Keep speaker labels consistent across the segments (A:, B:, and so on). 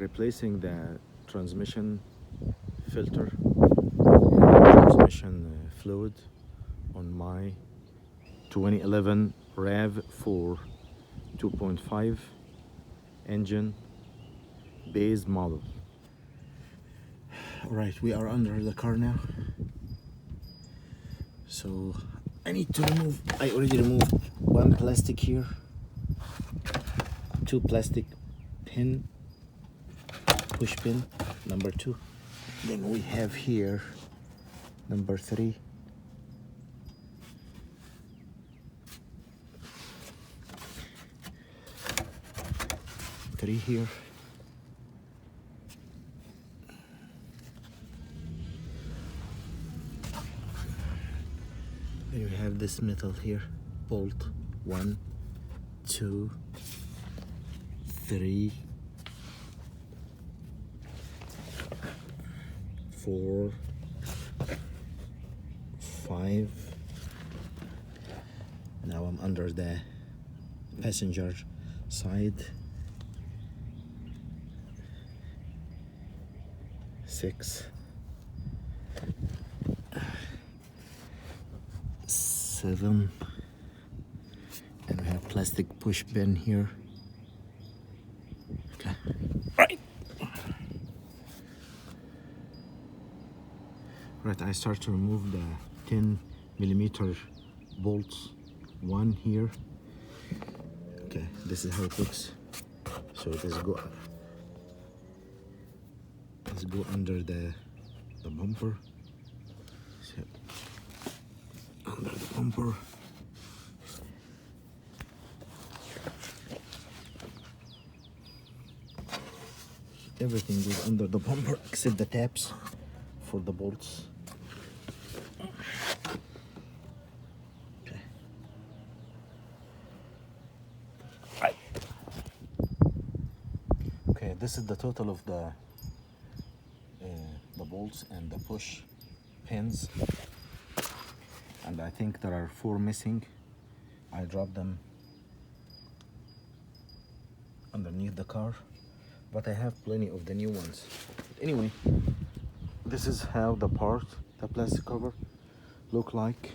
A: replacing the transmission filter and transmission fluid on my 2011 RAV4 2.5 engine base model. Alright, we are under the car now. So I need to remove, I already removed one plastic here, two plastic pin, push pin, number 2. Then we have here number 3. Here. Then you have this metal here, bolt 1, 2, 3, 4, 5. Now I'm under the passenger side. 6, 7, and we have plastic push pin here. Okay, right, I start to remove the 10mm bolts, 1 here. Okay, this is how it looks. So this go under the bumper. So under the bumper. Everything goes under the bumper except the tabs for the bolts. Okay. Right. Okay, this is the total of the bolts and the push pins, and I think there are 4 missing. I dropped them underneath the car, but I have plenty of the new ones. But anyway, this is how the plastic cover look like.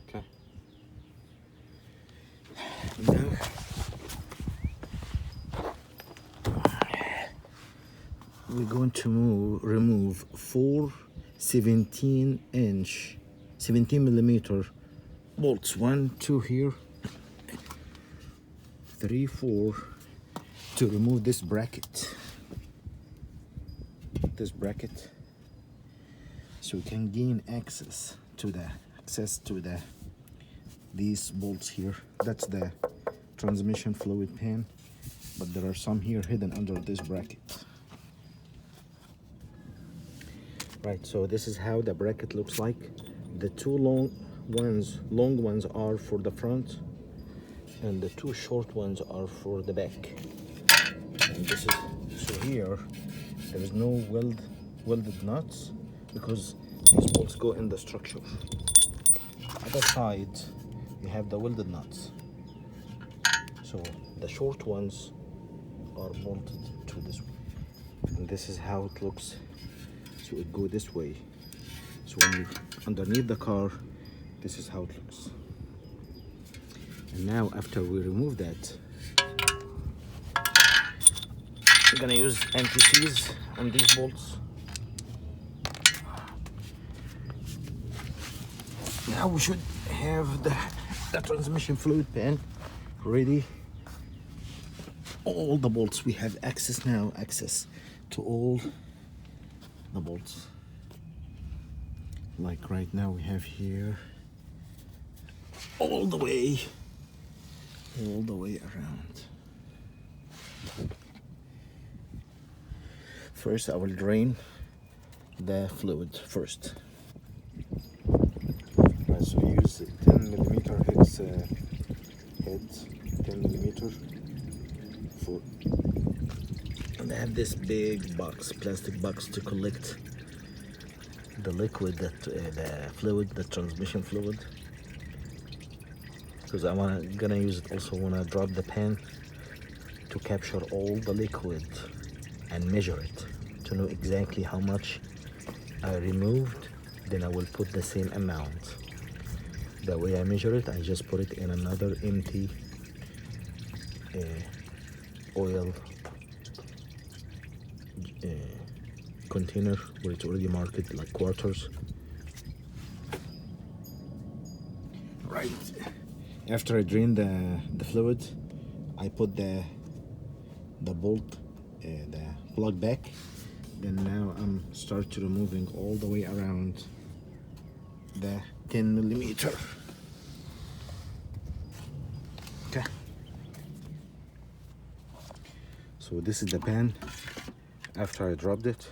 A: Okay, now we're going to remove 4 17mm bolts. 1, 2 here, 3, 4, to remove this bracket, so we can gain access to these bolts here. That's the transmission fluid pan, but there are some here hidden under this bracket. Right, so this is how the bracket looks like. The 2 long ones are for the front, and the 2 short ones are for the back. And this is, so here there is no welded nuts because these bolts go in the structure. Other side you have the welded nuts, so the short ones are bolted to this way, and this is how it looks. So it go this way. So when you underneath the car, this is how it looks. And now after we remove that, we're gonna use anti-seize on these bolts. Now we should have the transmission fluid pan ready. All the bolts, we have access to all the bolts. Like right now we have here all the way around. First I will drain the fluid first. Right, so use 10mm heads, 10mm for, and I have this big plastic box to collect the liquid, the transmission fluid. because gonna use it also when I drop the pan to capture all the liquid and measure it to know exactly how much I removed. Then I will put the same amount. The way I measure it, I just put it in another empty oil container where it's already marked like quarters. Right after I drain the fluid, I put the bolt, the plug back. Then now I'm start to removing all the way around the 10 millimeter. Okay. So this is the pan after I dropped it.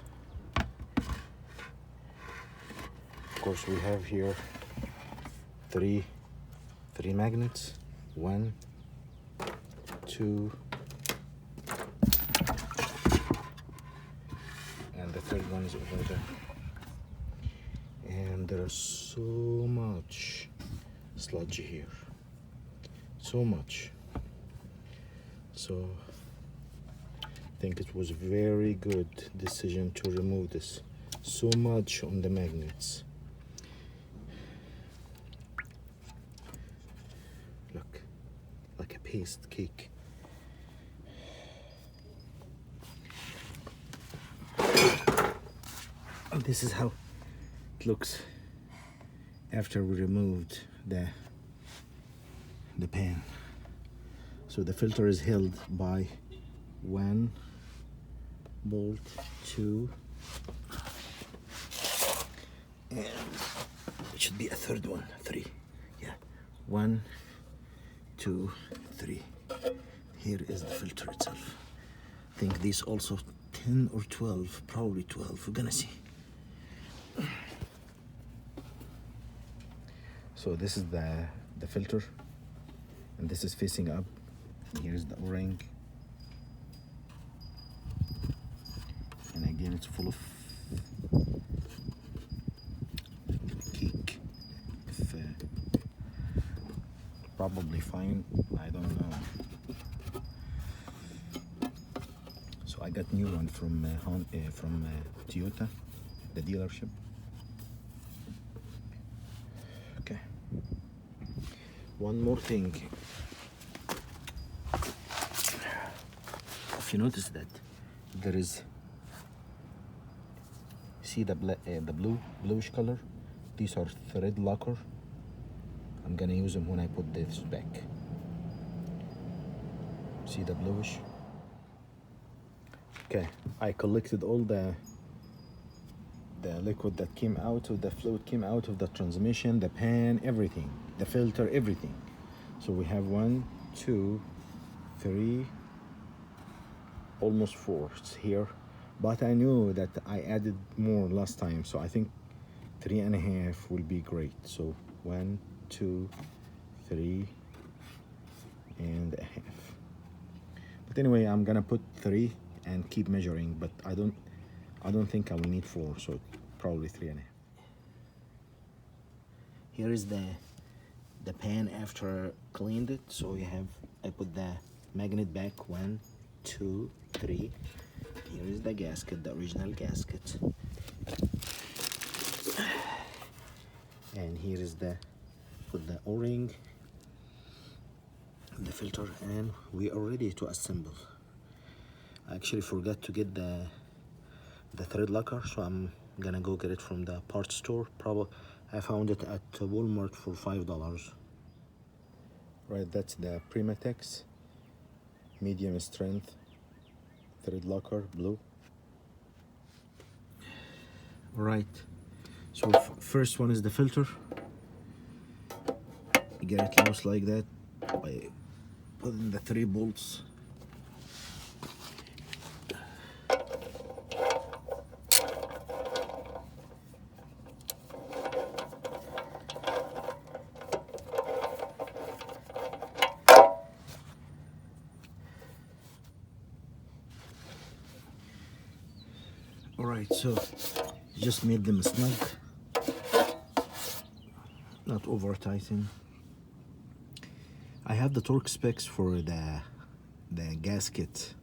A: Of course, we have here three magnets. 1, 2, and the third one is over there. And there's so much sludge here, so much. So I think it was very good decision to remove this. So much on the magnets. Look, like a paste cake. And this is how it looks after we removed the pan. So the filter is held by 1 bolt, 2, and it should be a third one, 3. Yeah, 1, 2, 3. Here is the filter itself. I think these also 10 or 12, probably 12. We're gonna see. So this is the filter, and this is facing up. Here's the O-ring, and again it's full of cake. Probably fine, I don't know. So I got new one from Toyota, the dealership. Okay. One more thing. If you notice that there is, see the bluish color? These are thread locker. I'm gonna use them when I put this back. See the bluish? Okay, I collected all the liquid that came out of the fluid, came out of the transmission, the pan, everything, the filter, everything. So we have 1, 2, 3, almost 4 here, but I knew that I added more last time, so I think 3.5 will be great. So 1, 2, 3 and a half. But anyway, I'm gonna put 3 and keep measuring, but I don't think I will need 4, so probably 3.5. Here is the pan after cleaned it. So I put the magnet back, 1, 2, 3. Here is the gasket, the original gasket, and here is put the O-ring, the filter, and we are ready to assemble. I actually forgot to get the thread locker, so I'm gonna go get it from the parts store. Probably I found it at Walmart for $5. Right, that's the Primatex medium strength thread locker, blue. Right, so first one is the filter. You get it loose like that by putting the 3 bolts. Alright, so just made them snug, not over tighten. I have the torque specs for the gasket.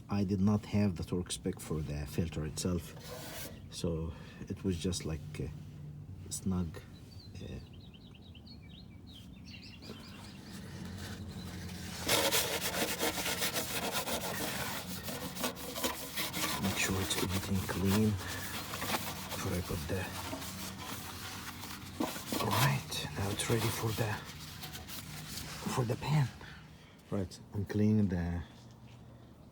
A: I did not have the torque spec for the filter itself, so it was just like snug. Make sure it's everything clean before I put the. All right, now it's ready for the pan. Right, I'm cleaning the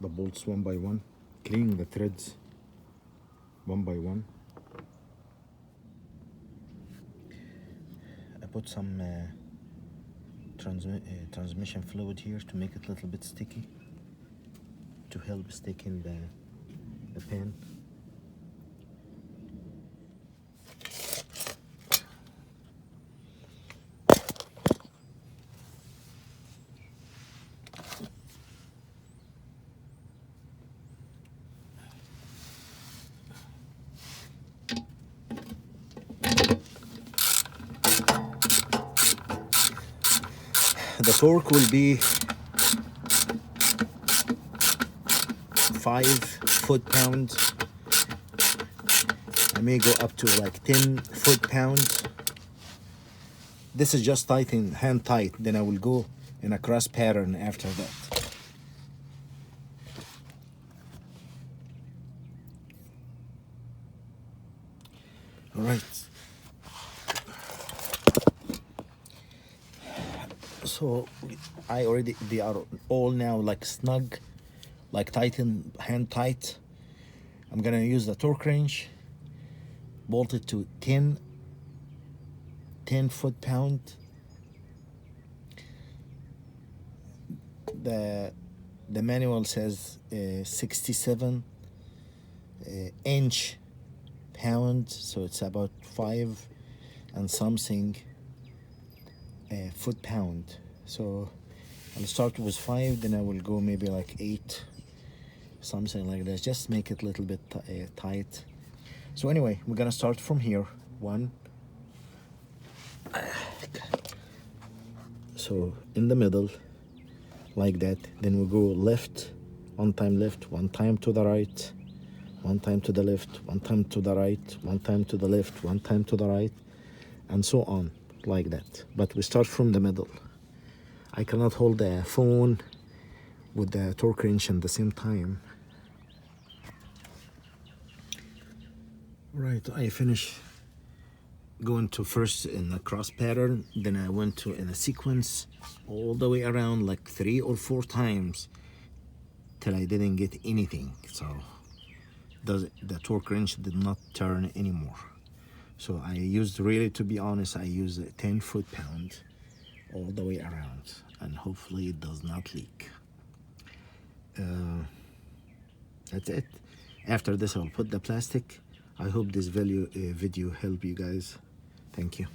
A: bolts one by one, cleaning the threads one by one. I put some transmission fluid here to make it a little bit sticky, to help stick in the pan. The torque will be 5 foot-pounds. I may go up to like 10 foot-pounds. This is just tight in hand tight. Then I will go in a cross pattern after that. All right. So they are all now like snug, like tighten, hand tight. I'm gonna use the torque wrench, bolt it to 10 foot-pound. The manual says 67 inch pound, so it's about 5 and something foot-pound. So I'll start with 5, then I will go maybe like 8, something like that. Just make it a little bit tight. So anyway, we're gonna start from here. 1. So in the middle, like that. Then we go left, 1 time left, 1 time to the right, 1 time to the left, 1 time to the right, 1 time to the left, 1 time to the right, and so on, like that. But we start from the middle. I cannot hold the phone with the torque wrench at the same time. Right, I finished going to first in a cross pattern, then I went to in a sequence all the way around like 3 or 4 times till I didn't get anything. So the torque wrench did not turn anymore. So I used, really to be honest, I used a 10 foot-pound all the way around, and hopefully it does not leak. That's it. After this I'll put the plastic. I hope this video helped you guys. Thank you.